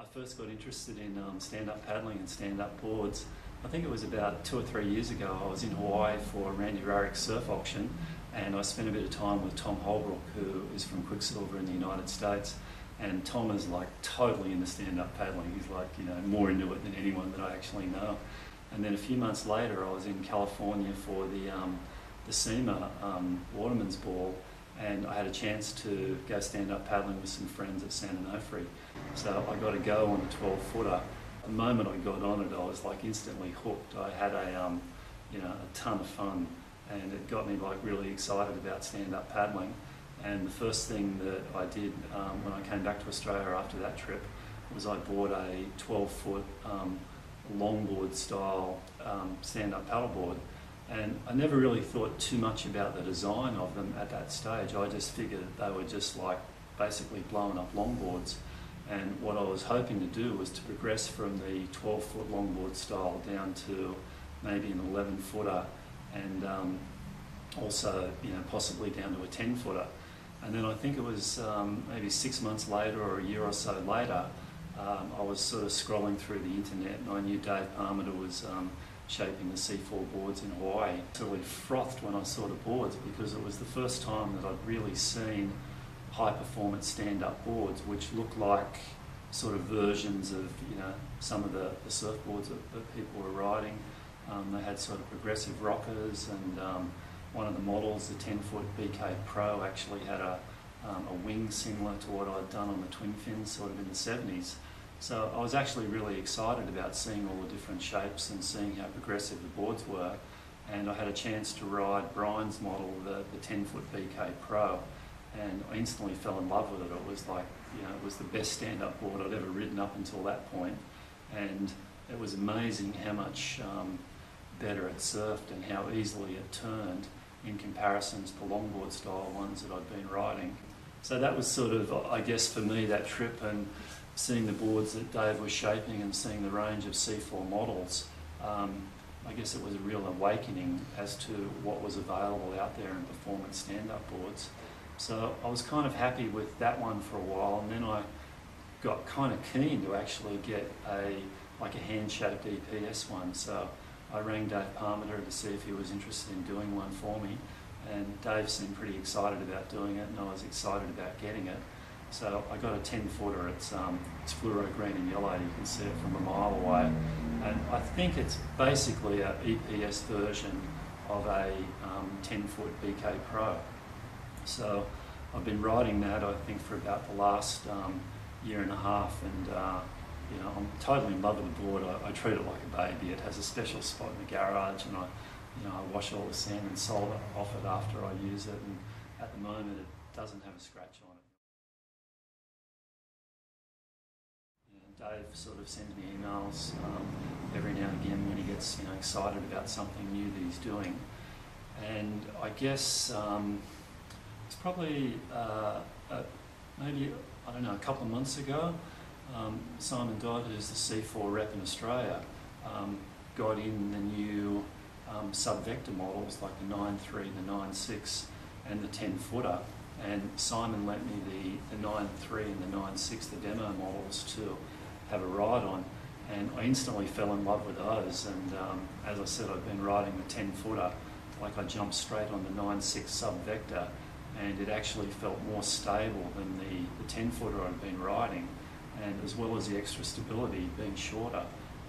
I first got interested in stand-up paddling and stand-up boards. I think it was about 2 or 3 years ago. I was in Hawaii for Randy Rarick's surf auction, and I spent a bit of time with Tom Holbrook, who is from Quicksilver in the United States. And Tom is like totally into stand-up paddling. He's like, more into it than anyone that I actually know. And then a few months later, I was in California for the SEMA Waterman's ball, and I had a chance to go stand-up paddling with some friends at San Onofre. So I got to go on a 12-footer. The moment I got on it, I was like instantly hooked. I had a ton of fun, and it got me like really excited about stand-up paddling. And the first thing that I did when I came back to Australia after that trip was I bought a 12-foot longboard style stand-up paddleboard. And I never really thought too much about the design of them at that stage. I just figured that they were just like basically blowing up longboards. And what I was hoping to do was to progress from the 12-foot longboard style down to maybe an 11-footer and also possibly down to a 10-footer. And then I think it was maybe 6 months later or a year or so later, I was sort of scrolling through the internet, and I knew Dave Parmenter was shaping the C4 boards in Hawaii. I totally frothed when I saw the boards, because it was the first time that I'd really seen high-performance stand-up boards, which looked like sort of versions of some of the surfboards that people were riding. They had sort of progressive rockers, and one of the models, the 10-foot BK Pro, actually had a wing similar to what I'd done on the twin fins sort of in the 70s. So I was actually really excited about seeing all the different shapes and seeing how progressive the boards were. And I had a chance to ride Brian's model, the 10-foot BK Pro, and I instantly fell in love with it. It was like, it was the best stand-up board I'd ever ridden up until that point. And it was amazing how much better it surfed and how easily it turned in comparison to the longboard style ones that I'd been riding. So that was sort of, I guess for me, that trip, and seeing the boards that Dave was shaping and seeing the range of C4 models, I guess it was a real awakening as to what was available out there in performance stand-up boards. So I was kind of happy with that one for a while, and then I got kind of keen to actually get a hand-shaped EPS one. So I rang Dave Parmenter to see if he was interested in doing one for me, and Dave seemed pretty excited about doing it, and I was excited about getting it. So I got a 10-footer. It's fluoro green and yellow. You can see it from a mile away, and I think it's basically an EPS version of a 10-foot BK Pro. So I've been riding that, I think, for about the last year and a half, and I'm totally in love with the board. I treat it like a baby. It has a special spot in the garage, and I wash all the sand and salt off it after I use it, and at the moment it doesn't have a scratch on it. Dave sort of sends me emails every now and again when he gets excited about something new that he's doing, and I guess it's probably maybe, I don't know, a couple of months ago, Simon Dodd, who's the C4 rep in Australia, got in the new sub-vector models like the 9.3, the 9.6 and the 10-footer, and Simon lent me the 9.3 and the 9.6, the demo models, to have a ride on, and I instantly fell in love with those. And as I said, I've been riding the 10-footer, like I jumped straight on the 9.6 sub-vector, and it actually felt more stable than the 10-footer I'd been riding, and as well as the extra stability being shorter,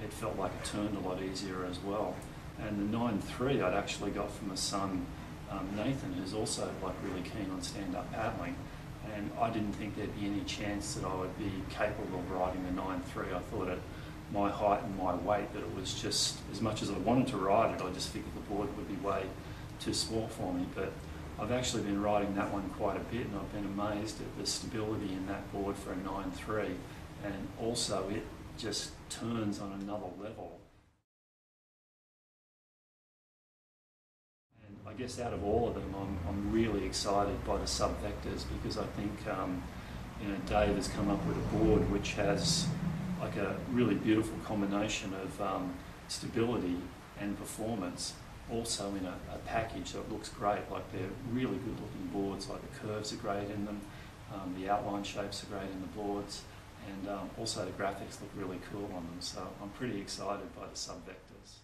it felt like it turned a lot easier as well. And the 9.3 I'd actually got from my son Nathan, who's also like really keen on stand-up paddling, and I didn't think there'd be any chance that I would be capable of riding the 9.3. I thought at my height and my weight that it was just, as much as I wanted to ride it, I just figured the board would be way too small for me. But I've actually been riding that one quite a bit, and I've been amazed at the stability in that board for a 9.3, and also it just turns on another level. And I guess out of all of them, I'm really excited by the sub-vectors, because I think Dave has come up with a board which has like a really beautiful combination of stability and performance, also in a package that looks great. Like, they're really good looking boards, like the curves are great in them, the outline shapes are great in the boards, and also the graphics look really cool on them, so I'm pretty excited by the sub vectors.